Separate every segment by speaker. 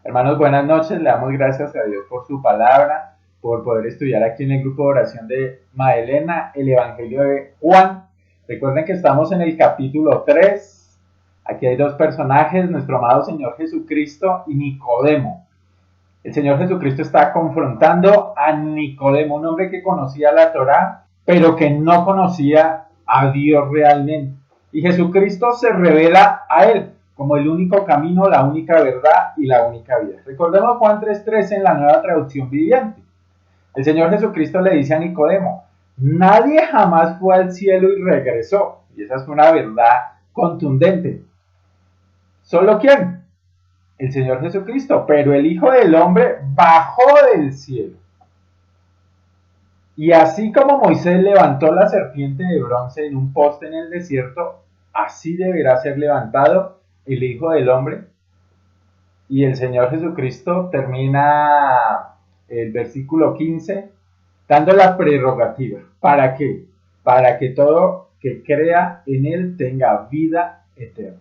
Speaker 1: Hermanos, buenas noches. Le damos gracias a Dios por su palabra, por poder estudiar aquí en el grupo de oración de Madelena, el Evangelio de Juan. Recuerden que estamos en el capítulo 3. Aquí hay dos personajes, nuestro amado Señor Jesucristo y Nicodemo. El Señor Jesucristo está confrontando a Nicodemo, un hombre que conocía la Torá, pero que no conocía a Dios realmente. Y Jesucristo se revela a él como el único camino, la única verdad y la única vida. Recordemos Juan 3:13 en la Nueva Traducción Viviente. El Señor Jesucristo le dice a Nicodemo: nadie jamás fue al cielo y regresó. Y esa es una verdad contundente. ¿Solo quién? El Señor Jesucristo. Pero el Hijo del Hombre bajó del cielo. Y así como Moisés levantó la serpiente de bronce en un poste en el desierto, así deberá ser levantado el Hijo del Hombre. Y el Señor Jesucristo termina el versículo 15 dando la prerrogativa. ¿Para qué? Para que todo que crea en Él tenga vida eterna.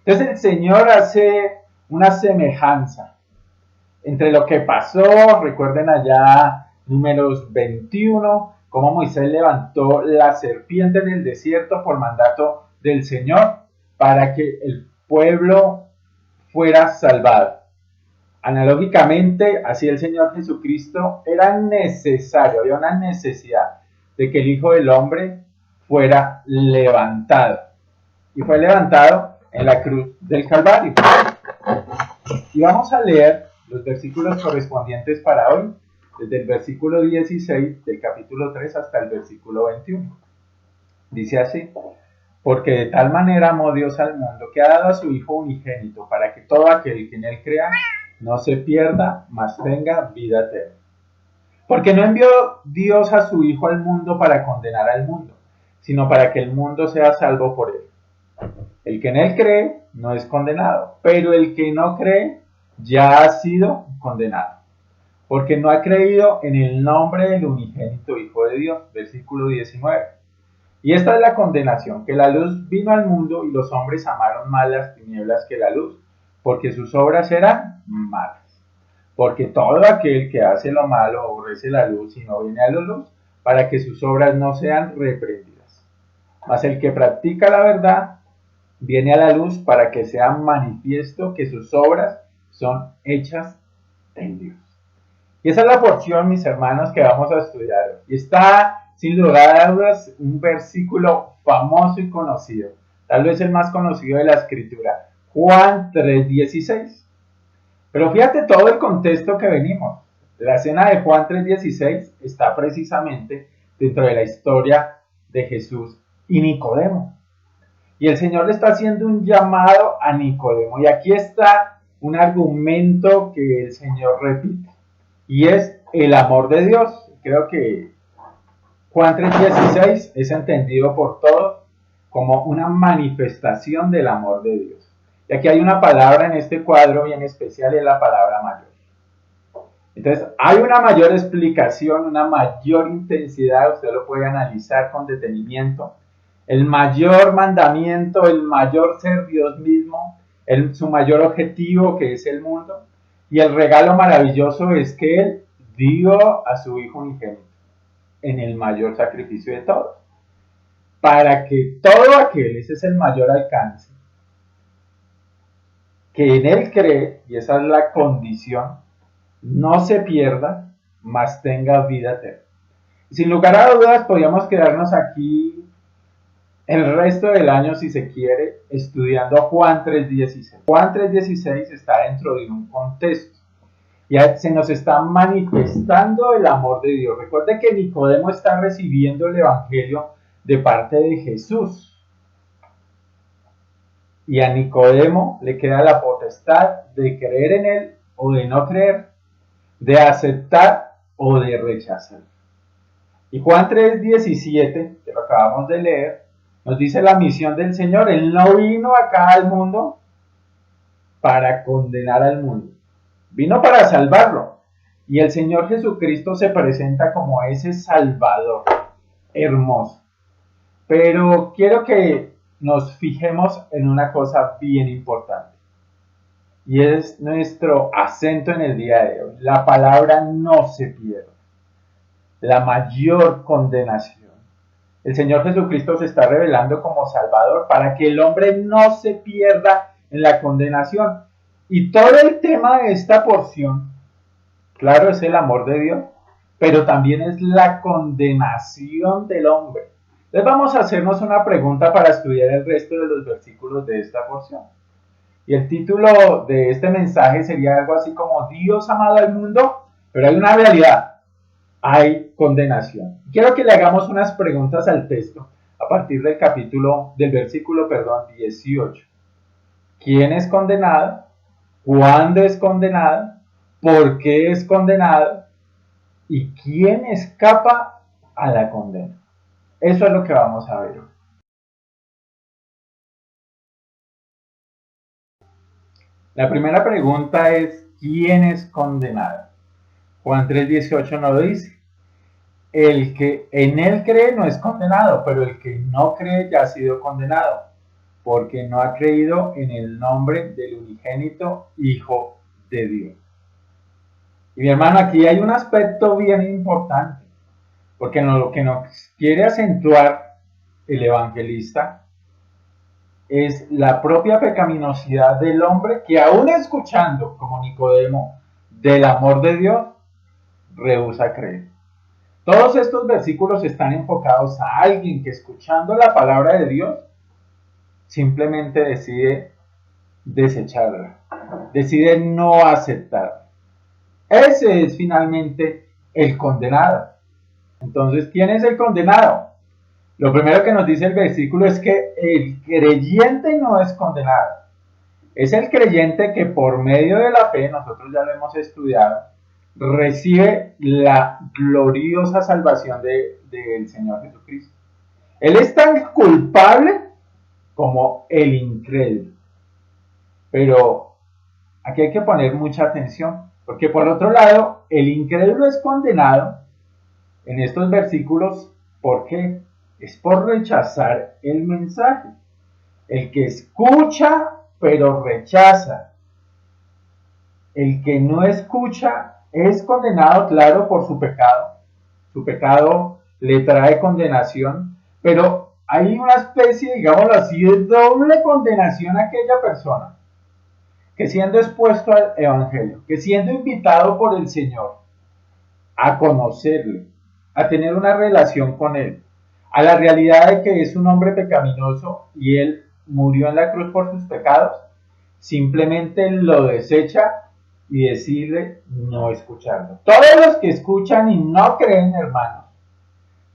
Speaker 1: Entonces el Señor hace una semejanza entre lo que pasó, recuerden allá Números 21, cómo Moisés levantó la serpiente en el desierto por mandato del Señor para que el pueblo fuera salvado. Analógicamente, así el Señor Jesucristo era necesario, había una necesidad de que el Hijo del Hombre fuera levantado. Y fue levantado en la cruz del Calvario. Y vamos a leer los versículos correspondientes para hoy, desde el versículo 16 del capítulo 3 hasta el versículo 21. Dice así: porque de tal manera amó Dios al mundo, que ha dado a su Hijo unigénito, para que todo aquel que en él crea no se pierda, mas tenga vida eterna. Porque no envió Dios a su Hijo al mundo para condenar al mundo, sino para que el mundo sea salvo por él. El que en él cree no es condenado, pero el que no cree ya ha sido condenado, porque no ha creído en el nombre del unigénito Hijo de Dios. Versículo 19. Y esta es la condenación, que la luz vino al mundo y los hombres amaron más las tinieblas que la luz, porque sus obras eran malas. Porque todo aquel que hace lo malo aborrece la luz y no viene a la luz, para que sus obras no sean reprendidas. Mas el que practica la verdad viene a la luz, para que sea manifiesto que sus obras son hechas en Dios. Y esa es la porción, mis hermanos, que vamos a estudiar. Y está, sin lugar a dudas, un versículo famoso y conocido, tal vez el más conocido de la Escritura, Juan 3:16. Pero fíjate todo el contexto que venimos. La escena de Juan 3:16 está precisamente dentro de la historia de Jesús y Nicodemo. Y el Señor le está haciendo un llamado a Nicodemo. Y aquí está un argumento que el Señor repite. Y es el amor de Dios. Creo que Juan 3:16 es entendido por todos como una manifestación del amor de Dios. Y aquí hay una palabra en este cuadro bien especial, y es la palabra mayor. Entonces, hay una mayor explicación, una mayor intensidad, usted lo puede analizar con detenimiento. El mayor mandamiento, el mayor ser Dios mismo, su mayor objetivo, que es el mundo. Y el regalo maravilloso es que Él dio a su Hijo unigénito en el mayor sacrificio de todos, para que todo aquel, ese es el mayor alcance, que en Él cree, y esa es la condición, no se pierda, mas tenga vida eterna. Sin lugar a dudas, podríamos quedarnos aquí el resto del año, si se quiere, estudiando Juan 3:16. Juan 3:16 está dentro de un contexto. Ya se nos está manifestando el amor de Dios. Recuerde que Nicodemo está recibiendo el Evangelio de parte de Jesús. Y a Nicodemo le queda la potestad de creer en Él o de no creer, de aceptar o de rechazar. Y Juan 3:17, que lo acabamos de leer, nos dice la misión del Señor. Él no vino acá al mundo para condenar al mundo, vino para salvarlo. Y el Señor Jesucristo se presenta como ese Salvador hermoso. Pero quiero que nos fijemos en una cosa bien importante. y es nuestro acento en el día de hoy. La palabra no se pierde. La mayor condenación. El Señor Jesucristo se está revelando como Salvador para que el hombre no se pierda en la condenación. Y todo el tema de esta porción, claro, es el amor de Dios, pero también es la condenación del hombre. Entonces vamos a hacernos una pregunta para estudiar el resto de los versículos de esta porción. Y el título de este mensaje sería algo así como Dios ha amado al mundo, pero hay una realidad. Hay condenación. Quiero que le hagamos unas preguntas al texto a partir del versículo 18. ¿Quién es condenado? ¿Cuándo es condenado? ¿Por qué es condenado? ¿Y quién escapa a la condena? Eso es lo que vamos a ver hoy. La primera pregunta es, ¿quién es condenado? Juan 3:18 nos dice, el que en él cree no es condenado, pero el que no cree ya ha sido condenado, porque no ha creído en el nombre del unigénito Hijo de Dios. Y mi hermano, aquí hay un aspecto bien importante, porque lo que nos quiere acentuar el evangelista es la propia pecaminosidad del hombre que aún escuchando, como Nicodemo, del amor de Dios, rehúsa creer. Todos estos versículos están enfocados a alguien que escuchando la palabra de Dios simplemente decide desecharla, decide no aceptarla. Ese es finalmente el condenado. Entonces, ¿quién es el condenado? Lo primero que nos dice el versículo es que el creyente no es condenado. Es el creyente que por medio de la fe, nosotros ya lo hemos estudiado, recibe la gloriosa salvación del Señor Jesucristo. Él es tan culpable como el incrédulo. Pero aquí hay que poner mucha atención, porque por otro lado, el incrédulo es condenado en estos versículos, ¿por qué? Es por rechazar el mensaje. El que escucha, pero rechaza. El que no escucha es condenado, claro, por su pecado. Su pecado le trae condenación, pero hay una especie, digámoslo así, de doble condenación a aquella persona que siendo expuesto al Evangelio, que siendo invitado por el Señor a conocerle, a tener una relación con Él, a la realidad de que es un hombre pecaminoso y Él murió en la cruz por sus pecados, simplemente lo desecha y decide no escucharlo. Todos los que escuchan y no creen, hermanos,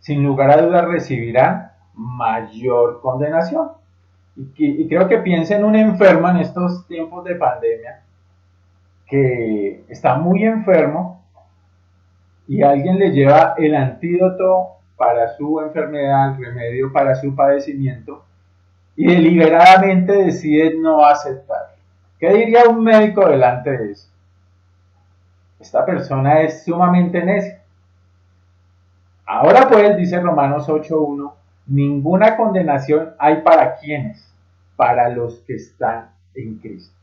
Speaker 1: sin lugar a dudas recibirán mayor condenación. Y creo que piensa en un enfermo en estos tiempos de pandemia que está muy enfermo y alguien le lleva el antídoto para su enfermedad, el remedio para su padecimiento y deliberadamente decide no aceptar. ¿Qué diría un médico delante de eso? Esta persona es sumamente necia. Ahora pues, dice Romanos 8:1, ninguna condenación hay para quienes, para los que están en Cristo.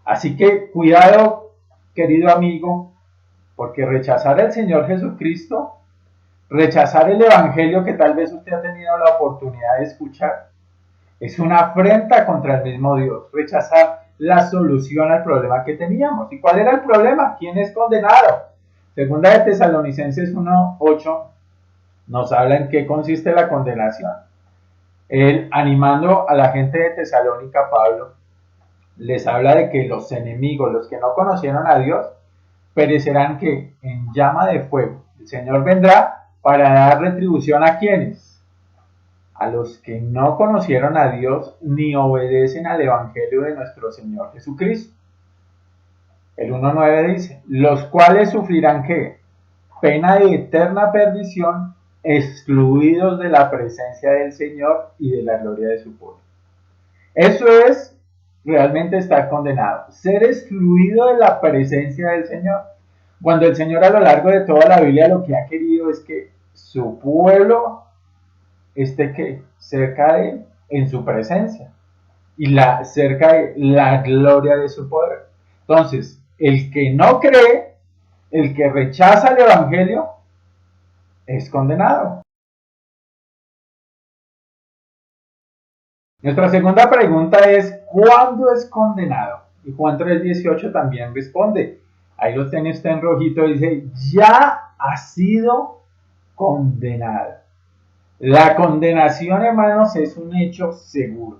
Speaker 1: Así que cuidado, querido amigo, porque rechazar al Señor Jesucristo, rechazar el Evangelio que tal vez usted ha tenido la oportunidad de escuchar, es una afrenta contra el mismo Dios. Rechazar la solución al problema que teníamos. ¿Y cuál era el problema? ¿Quién es condenado? Segunda de Tesalonicenses 1:8 nos habla en qué consiste la condenación. Él, animando a la gente de Tesalónica, Pablo, les habla de que los enemigos, los que no conocieron a Dios, perecerán que en llama de fuego. El Señor vendrá para dar retribución a quienes, a los que no conocieron a Dios ni obedecen al Evangelio de nuestro Señor Jesucristo. El 1:9 dice, los cuales sufrirán ¿qué? Pena de eterna perdición, excluidos de la presencia del Señor y de la gloria de su pueblo. Eso es realmente estar condenado, ser excluido de la presencia del Señor. Cuando el Señor a lo largo de toda la Biblia lo que ha querido es que su pueblo esté cerca de él, en su presencia. y cerca de la gloria de su poder. Entonces, el que no cree, el que rechaza el evangelio, es condenado. Nuestra segunda pregunta es, ¿cuándo es condenado? Y Juan 3:18 también responde. Ahí lo tiene usted en rojito, dice, ya ha sido condenado. La condenación, hermanos, es un hecho seguro.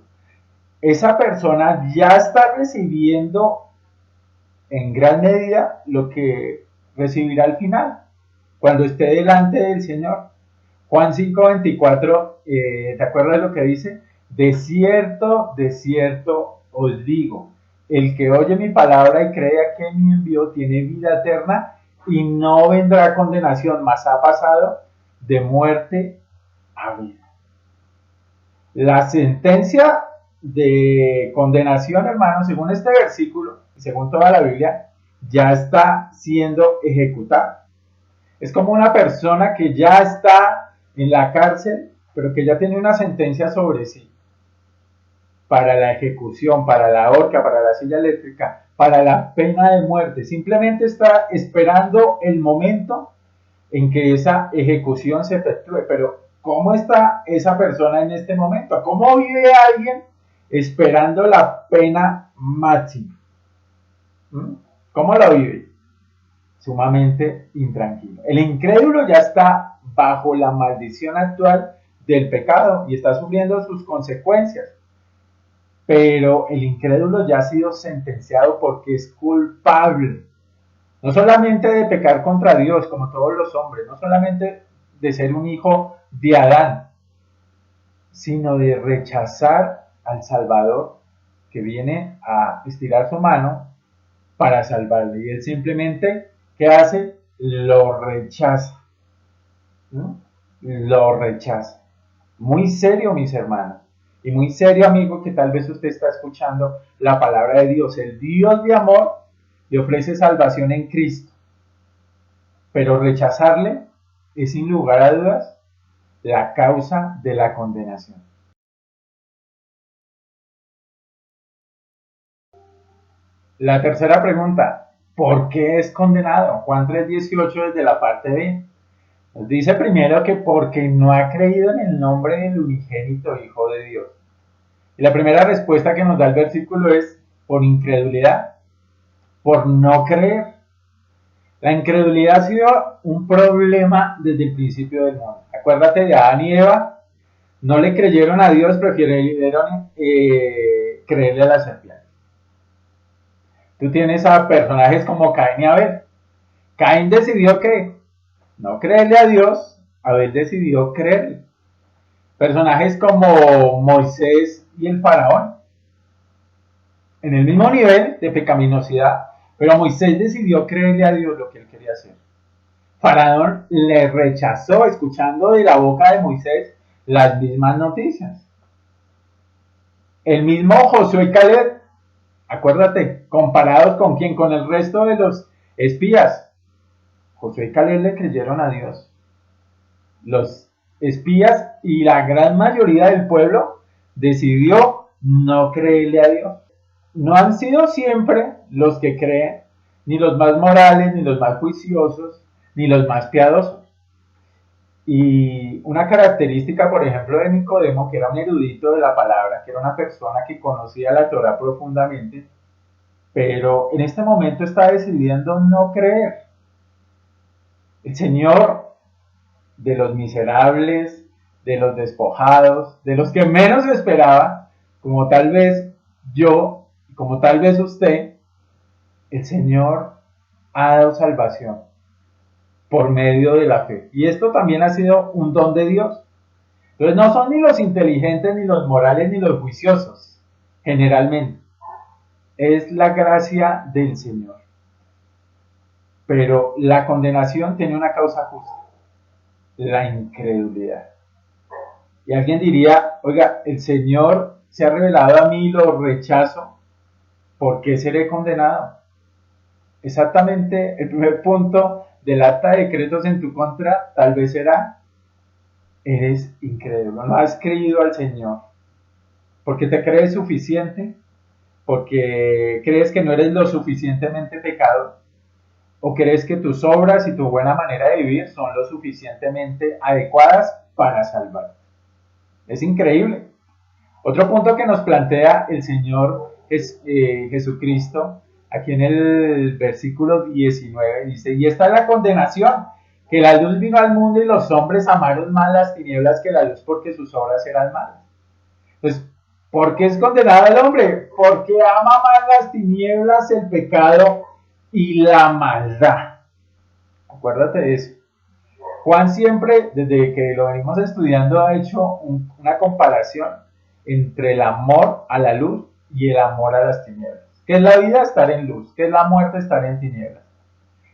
Speaker 1: Esa persona ya está recibiendo en gran medida lo que recibirá al final, cuando esté delante del Señor. Juan 5:24, ¿te acuerdas lo que dice? De cierto os digo, el que oye mi palabra y cree a quien me envió tiene vida eterna y no vendrá condenación, mas ha pasado de muerte a vida. La sentencia de condenación, hermano, según este versículo y según toda la Biblia, ya está siendo ejecutada. Es como una persona que ya está en la cárcel, pero que ya tiene una sentencia sobre sí para la ejecución, para la horca, para la silla eléctrica, para la pena de muerte. Simplemente está esperando el momento en que esa ejecución se efectúe. Pero ¿cómo está esa persona en este momento? ¿Cómo vive alguien esperando la pena máxima? ¿Cómo lo vive? Sumamente intranquilo. El incrédulo ya está bajo la maldición actual del pecado y está sufriendo sus consecuencias. Pero el incrédulo ya ha sido sentenciado porque es culpable. No solamente de pecar contra Dios, como todos los hombres, no solamente de ser un hijo de Adán, sino de rechazar al Salvador que viene a estirar su mano para salvarle. Y él simplemente, ¿qué hace? Lo rechaza. ¿No? Lo rechaza. Muy serio, mis hermanos. Y muy serio, amigo, que tal vez usted está escuchando la palabra de Dios. El Dios de amor le ofrece salvación en Cristo. Pero rechazarle es, sin lugar a dudas, la causa de la condenación. La tercera pregunta, ¿por qué es condenado? Juan 3:18 desde la parte B. Nos dice primero que porque no ha creído en el nombre del unigénito Hijo de Dios. Y la primera respuesta que nos da el versículo es por incredulidad, por no creer. La incredulidad ha sido un problema desde el principio del mundo. Acuérdate de Adán y Eva, no le creyeron a Dios, prefirieron creerle a la serpiente. Tú tienes a personajes como Caín y Abel. Caín decidió que no creerle a Dios, Abel decidió creerle. Personajes como Moisés y el faraón, en el mismo nivel de pecaminosidad, pero Moisés decidió creerle a Dios lo que él quería hacer. Faraón le rechazó escuchando de la boca de Moisés las mismas noticias. El mismo Josué y Caleb, acuérdate, comparados con quién, con el resto de los espías. Josué y Caleb le creyeron a Dios. Los espías y la gran mayoría del pueblo decidió no creerle a Dios. No han sido siempre los que creen, ni los más morales, ni los más juiciosos, ni los más piadosos. Y una característica, por ejemplo, de Nicodemo, que era un erudito de la palabra, que era una persona que conocía la Torá profundamente, pero en este momento está decidiendo no creer. El Señor, de los miserables, de los despojados, de los que menos esperaba, como tal vez yo, como tal vez usted, el Señor ha dado salvación por medio de la fe. Y esto también ha sido un don de Dios. Entonces no son ni los inteligentes, ni los morales, ni los juiciosos, generalmente. Es la gracia del Señor. Pero la condenación tiene una causa justa, la incredulidad. Y alguien diría, oiga, el Señor se ha revelado a mí y lo rechazo, ¿por qué seré condenado? Exactamente el primer punto del acta de decretos en tu contra tal vez será, eres incrédulo, no has creído al Señor. porque te crees suficiente, porque crees que no eres lo suficientemente pecador, o crees que tus obras y tu buena manera de vivir son lo suficientemente adecuadas para salvarte. Es increíble. Otro punto que nos plantea el Señor Jesucristo, aquí en el versículo 19, dice, y esta es la condenación, que la luz vino al mundo y los hombres amaron más las tinieblas que la luz porque sus obras eran malas. Pues, ¿por qué es condenado el hombre? Porque ama más las tinieblas, el pecado y la maldad. Acuérdate de eso. Juan siempre, desde que lo venimos estudiando, ha hecho una comparación entre el amor a la luz y el amor a las tinieblas. ¿Qué es la vida? Estar en luz. ¿Qué es la muerte? Estar en tinieblas.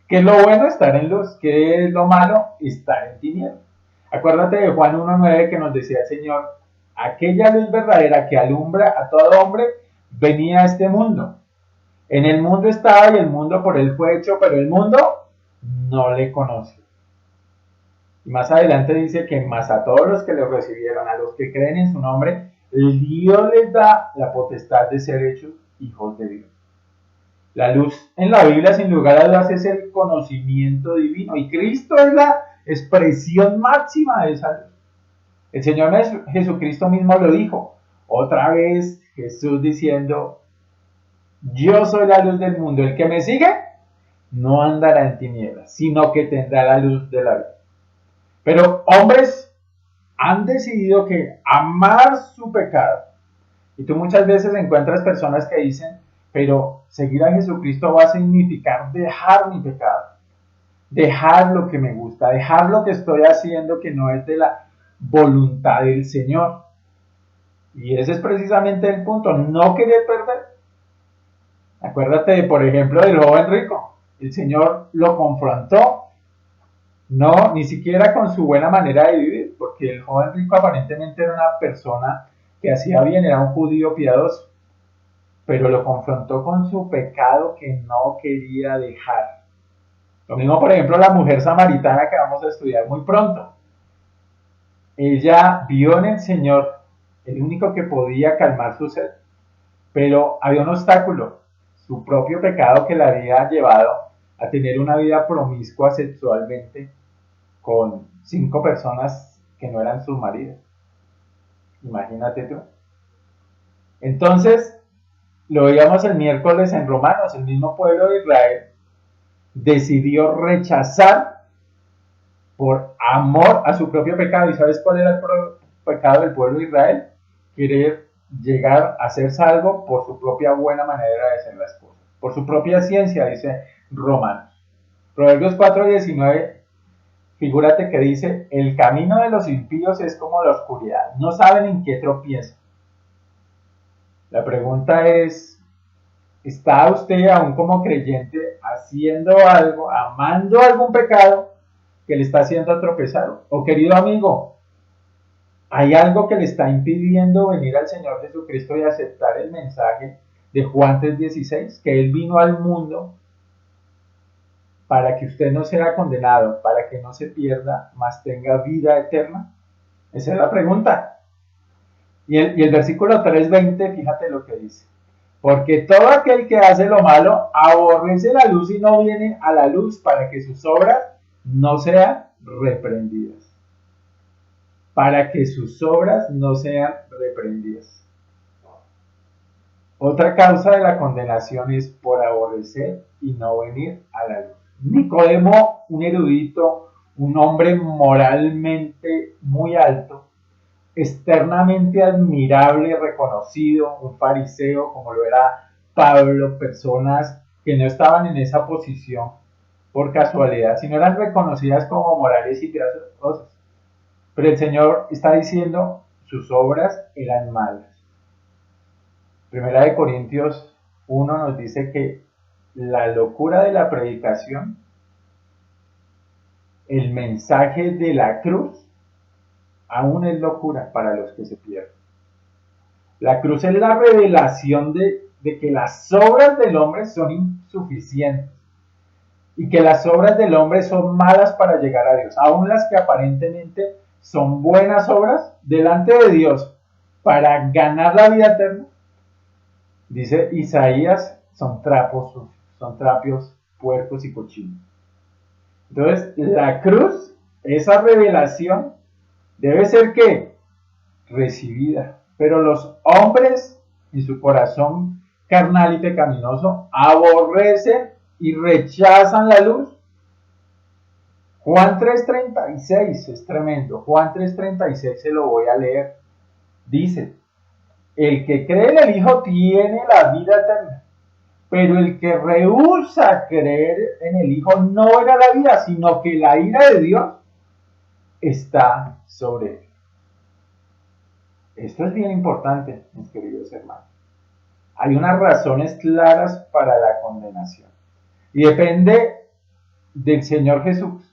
Speaker 1: ¿Qué es lo bueno? Estar en luz. ¿Qué es lo malo? Estar en tinieblas. Acuérdate de Juan 1:9 que nos decía el Señor, aquella luz verdadera que alumbra a todo hombre venía a este mundo. En el mundo estaba y el mundo por él fue hecho, pero el mundo no le conoce. Y más adelante dice que más a todos los que le recibieron, a los que creen en su nombre, Dios les da la potestad de ser hechos hijos de Dios. La luz en la Biblia, sin lugar a dudas, es el conocimiento divino. Y Cristo es la expresión máxima de esa luz. El Señor Jesucristo mismo lo dijo. Otra vez Jesús diciendo, yo soy la luz del mundo. El que me sigue no andará en tinieblas, sino que tendrá la luz de la vida. Pero hombres han decidido que amar su pecado. Y tú muchas veces encuentras personas que dicen, pero seguir a Jesucristo va a significar dejar mi pecado, dejar lo que me gusta, dejar lo que estoy haciendo que no es de la voluntad del Señor. Y ese es precisamente el punto, no querer perder. Acuérdate, por ejemplo, del joven rico. El Señor lo confrontó. No, ni siquiera con su buena manera de vivir, porque el joven rico aparentemente era una persona que hacía bien, era un judío piadoso, pero lo confrontó con su pecado que no quería dejar. Lo mismo, por ejemplo, la mujer samaritana que vamos a estudiar muy pronto. Ella vio en el Señor el único que podía calmar su sed, pero había un obstáculo, su propio pecado que la había llevado a tener una vida promiscua sexualmente con 5 personas que no eran sus maridos. Imagínate tú. Entonces, lo veíamos el miércoles en Romanos, el mismo pueblo de Israel decidió rechazar por amor a su propio pecado. ¿Y sabes cuál era el pecado del pueblo de Israel? Querer llegar a ser salvo por su propia buena manera de hacer las cosas, por su propia ciencia, dice Romanos. Proverbios 4:19, figúrate que dice, el camino de los impíos es como la oscuridad, no saben en qué tropiezan. La pregunta es, ¿está usted aún como creyente haciendo algo, amando algún pecado que le está haciendo tropezar? O querido amigo, ¿hay algo que le está impidiendo venir al Señor Jesucristo y aceptar el mensaje de Juan 3:16? Que Él vino al mundo para que usted no sea condenado, para que no se pierda, mas tenga vida eterna. Esa es la pregunta. Y el versículo 3:20, fíjate lo que dice. Porque todo aquel que hace lo malo aborrece la luz y no viene a la luz para que sus obras no sean reprendidas. Para que sus obras no sean reprendidas. Otra causa de la condenación es por aborrecer y no venir a la luz. Nicodemo, un erudito, un hombre moralmente muy alto, externamente admirable, reconocido, un fariseo como lo era Pablo, personas que no estaban en esa posición por casualidad, sino eran reconocidas como morales y piadosas. Pero el Señor está diciendo, sus obras eran malas. Primera de Corintios 1 nos dice que la locura de la predicación, el mensaje de la cruz, aún es locura para los que se pierden. La cruz es la revelación de que las obras del hombre son insuficientes y que las obras del hombre son malas para llegar a Dios. Aún las que aparentemente son buenas obras delante de Dios para ganar la vida eterna. Dice Isaías, son trapos sucios, son trapios puercos y cochinos. Entonces, la cruz, esa revelación, debe ser ¿qué? Recibida. Pero los hombres, en su corazón carnal y pecaminoso, aborrecen y rechazan la luz. Juan 3:36 es tremendo. Juan 3:36 se lo voy a leer. Dice, el que cree en el Hijo tiene la vida eterna, pero el que rehúsa creer en el Hijo no verá la vida, sino que la ira de Dios está sobre él. Esto es bien importante, mis queridos hermanos. Hay unas razones claras para la condenación y depende del Señor Jesús.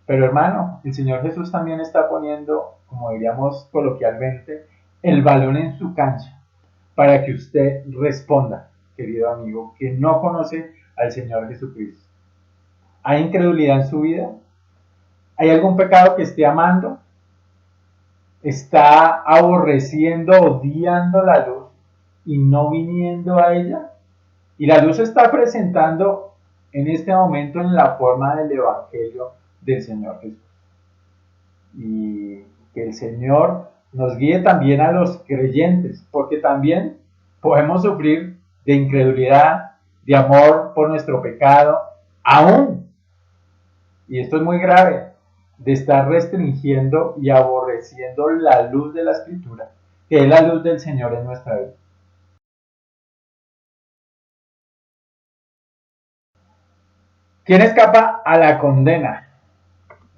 Speaker 1: Pero hermano, el Señor Jesús también está poniendo, como diríamos coloquialmente, el balón en su cancha para que usted responda, querido amigo, que no conoce al Señor Jesucristo. ¿Hay incredulidad en su vida? ¿Hay algún pecado que esté amando? ¿Está aborreciendo, odiando la luz y no viniendo a ella? Y la luz se está presentando en este momento en la forma del Evangelio del Señor Jesús. Y que el Señor nos guíe también a los creyentes, porque también podemos sufrir de incredulidad, de amor por nuestro pecado, aún, y esto es muy grave, de estar restringiendo y aborreciendo la luz de la Escritura, que es la luz del Señor en nuestra vida. ¿Quién escapa a la condena?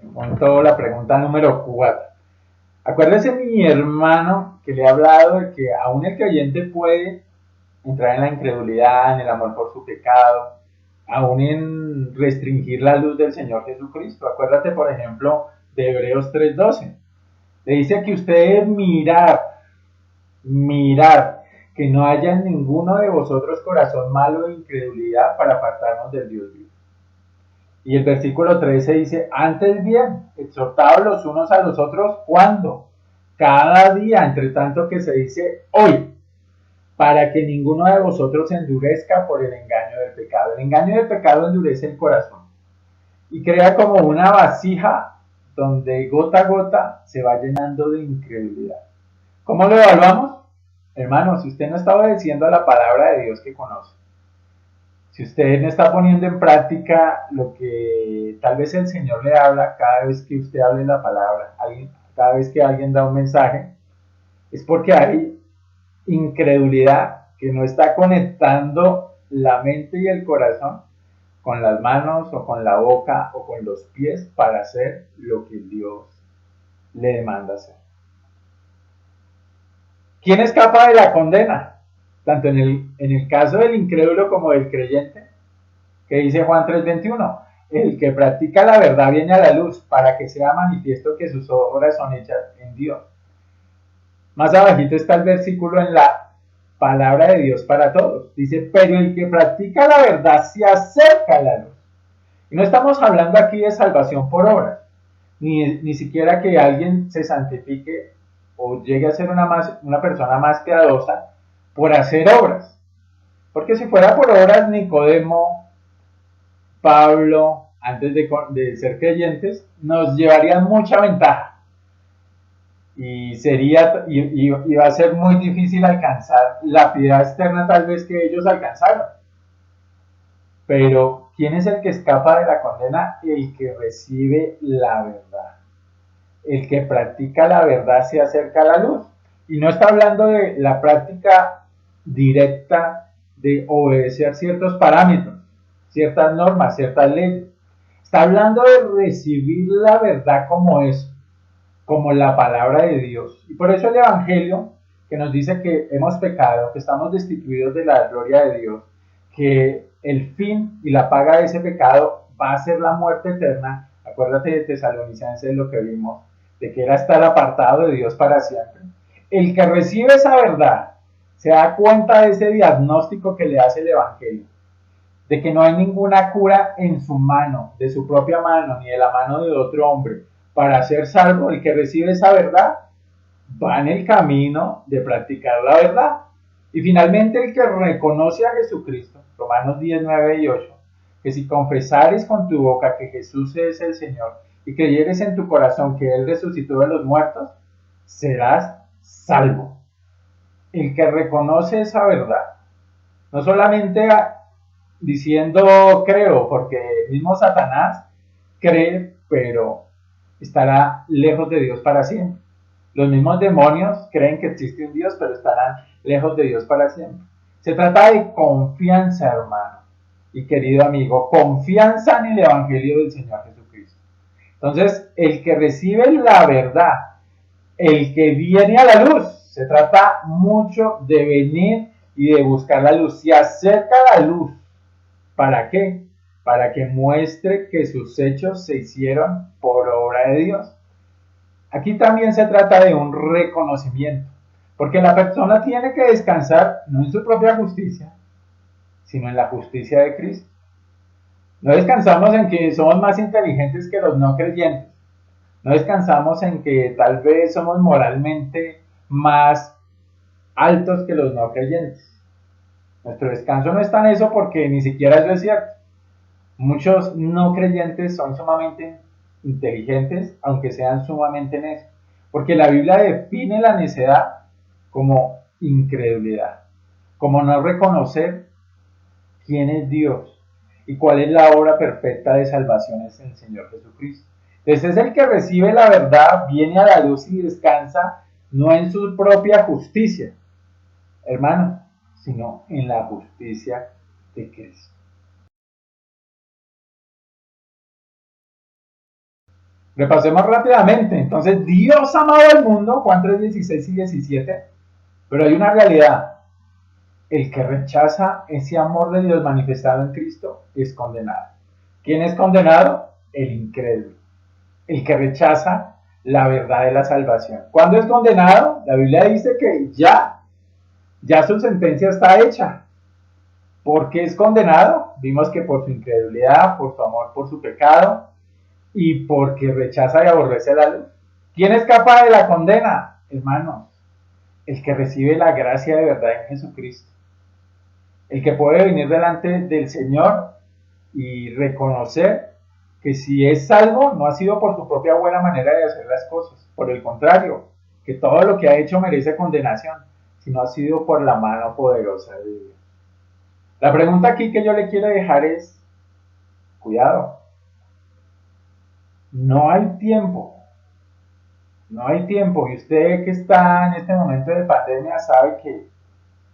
Speaker 1: Montó la pregunta número 4. Acuérdese, mi hermano, que le he hablado de que aún el creyente puede entrar en la incredulidad, en el amor por su pecado, aún en restringir la luz del Señor Jesucristo. Acuérdate, por ejemplo, de Hebreos 3:12. Le dice que ustedes mirar, que no haya en ninguno de vosotros corazón malo de incredulidad para apartarnos del Dios vivo. Y el versículo 13 dice, antes bien, exhortados los unos a los otros, ¿cuándo? Cada día, entre tanto que se dice hoy, para que ninguno de vosotros se endurezca por el engaño del pecado. El engaño del pecado endurece el corazón y crea como una vasija donde gota a gota se va llenando de incredulidad. ¿Cómo lo evaluamos? Hermano, si usted no está obedeciendo a la palabra de Dios que conoce, si usted no está poniendo en práctica lo que tal vez el Señor le habla cada vez que usted hable la palabra, cada vez que alguien da un mensaje, es porque hay incredulidad que no está conectando la mente y el corazón con las manos o con la boca o con los pies para hacer lo que Dios le demanda hacer. ¿Quién escapa de la condena? Tanto en el caso del incrédulo como del creyente, que dice Juan 3:21, el que practica la verdad viene a la luz para que sea manifiesto que sus obras son hechas en Dios. Más abajito está el versículo en la palabra de Dios para todos. Dice, pero el que practica la verdad se acerca a la luz. Y no estamos hablando aquí de salvación por obras, ni siquiera que alguien se santifique o llegue a ser una persona más piadosa por hacer obras. Porque si fuera por obras, Nicodemo, Pablo, antes de ser creyentes, nos llevarían mucha ventaja. Y va a ser muy difícil alcanzar la piedad externa tal vez que ellos alcanzaron. Pero ¿quién es el que escapa de la condena? El que recibe la verdad. El que practica la verdad se acerca a la luz. Y no está hablando de la práctica directa de obedecer ciertos parámetros, ciertas normas, ciertas leyes. Está hablando de recibir la verdad como es, como la palabra de Dios. Y por eso el Evangelio, que nos dice que hemos pecado, que estamos destituidos de la gloria de Dios, que el fin y la paga de ese pecado va a ser la muerte eterna. Acuérdate de Tesalonicenses, lo que vimos, de que era estar apartado de Dios para siempre. El que recibe esa verdad se da cuenta de ese diagnóstico que le hace el Evangelio, de que no hay ninguna cura en su mano, de su propia mano, ni de la mano de otro hombre, para ser salvo. El que recibe esa verdad va en el camino de practicar la verdad. Y finalmente el que reconoce a Jesucristo, Romanos 10, 9 y 8, que si confesares con tu boca que Jesús es el Señor y creyeres en tu corazón que Él resucitó de los muertos, serás salvo. El que reconoce esa verdad, no solamente diciendo creo, porque el mismo Satanás cree, pero estará lejos de Dios para siempre. Los mismos demonios creen que existe un Dios, pero estarán lejos de Dios para siempre. Se trata de confianza, hermano y querido amigo, confianza en el Evangelio del Señor Jesucristo. Entonces, el que recibe la verdad, el que viene a la luz, se trata mucho de venir y de buscar la luz. Se acerca la luz. ¿Para qué? Para que muestre que sus hechos se hicieron por obra de Dios. Aquí también se trata de un reconocimiento, porque la persona tiene que descansar no en su propia justicia, sino en la justicia de Cristo. No descansamos en que somos más inteligentes que los no creyentes. No descansamos en que tal vez somos moralmente más altos que los no creyentes. Nuestro descanso no está en eso porque ni siquiera eso es cierto. Muchos no creyentes son sumamente inteligentes, aunque sean sumamente necios. Porque la Biblia define la necedad como incredulidad, como no reconocer quién es Dios y cuál es la obra perfecta de salvación es el Señor Jesucristo. Entonces es el que recibe la verdad, viene a la luz y descansa no en su propia justicia, hermano, sino en la justicia de Cristo. Repasemos rápidamente. Entonces, Dios ha amado al mundo, Juan 3, 16 y 17, pero hay una realidad. El que rechaza ese amor de Dios manifestado en Cristo es condenado. ¿Quién es condenado? El incrédulo. El que rechaza la verdad de la salvación. ¿Cuándo es condenado? La Biblia dice que ya su sentencia está hecha. ¿Por qué es condenado? Vimos que por su incredulidad, por su amor por su pecado y porque rechaza y aborrece la luz. ¿Quién escapa de la condena? Hermanos, el que recibe la gracia de verdad en Jesucristo. El que puede venir delante del Señor y reconocer que si es salvo no ha sido por su propia buena manera de hacer las cosas, por el contrario, que todo lo que ha hecho merece condenación, sino ha sido por la mano poderosa de Dios. La pregunta aquí que yo le quiero dejar es, cuidado, no hay tiempo, y usted que está en este momento de pandemia sabe que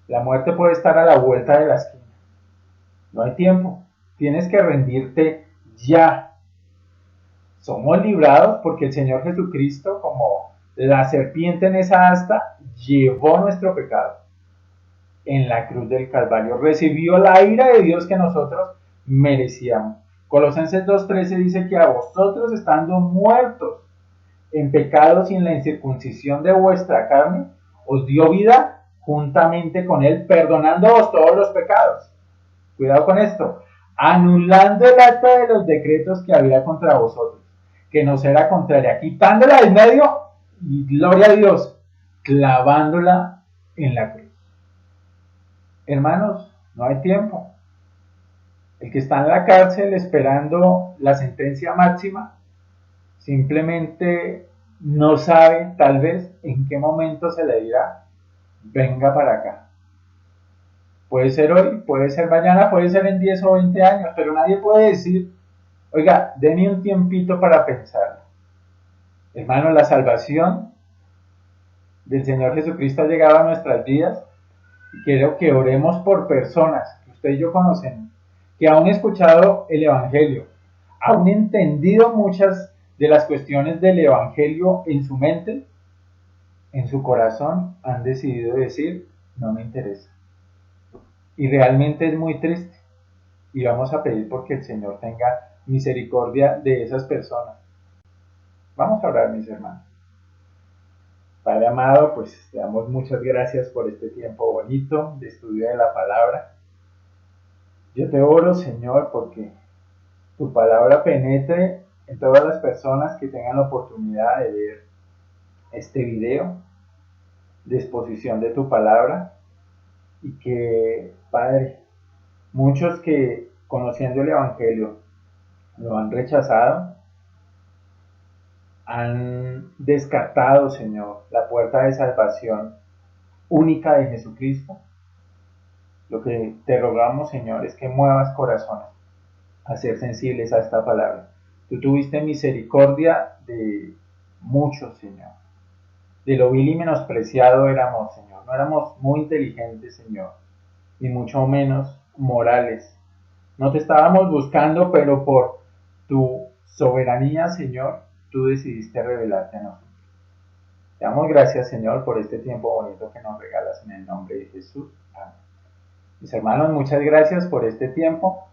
Speaker 1: la muerte puede estar a la vuelta de la esquina. No hay tiempo, tienes que rendirte ya. Somos librados porque el Señor Jesucristo, como la serpiente en esa asta, llevó nuestro pecado en la cruz del Calvario. Recibió la ira de Dios que nosotros merecíamos. Colosenses 2:13 dice que a vosotros estando muertos en pecados y en la incircuncisión de vuestra carne, os dio vida juntamente con Él, perdonándoos todos los pecados. Cuidado con esto. Anulando el acta de los decretos que había contra vosotros, que nos era contraria, quitándola del medio y gloria a Dios, clavándola en la cruz. Hermanos, no hay tiempo. El que está en la cárcel esperando la sentencia máxima simplemente no sabe tal vez en qué momento se le dirá, venga para acá. Puede ser hoy, puede ser mañana, puede ser en 10 o 20 años, pero nadie puede decir, oiga, denme un tiempito para pensar. Hermano, la salvación del Señor Jesucristo ha llegado a nuestras vidas y quiero que oremos por personas que usted y yo conocemos, que aún escuchado el Evangelio, aún entendido muchas de las cuestiones del Evangelio en su mente, en su corazón han decidido decir, no me interesa. Y realmente es muy triste. Y vamos a pedir porque el Señor tenga misericordia de esas personas. Vamos a orar, mis hermanos. Padre amado, pues te damos muchas gracias por este tiempo bonito de estudio de la palabra. Yo te oro, Señor, porque tu palabra penetre en todas las personas que tengan la oportunidad de ver este video de exposición de tu palabra y que, Padre, muchos que conociendo el Evangelio lo han rechazado, han descartado, Señor, la puerta de salvación única de Jesucristo. Lo que te rogamos, Señor, es que muevas corazones a ser sensibles a esta palabra. Tú tuviste misericordia de muchos, Señor. De lo vil y menospreciado éramos, Señor. No éramos muy inteligentes, Señor, ni mucho menos morales. No te estábamos buscando, pero por tu soberanía, Señor, tú decidiste revelarte a nosotros. Te damos gracias, Señor, por este tiempo bonito que nos regalas en el nombre de Jesús. Amén. Mis hermanos, muchas gracias por este tiempo.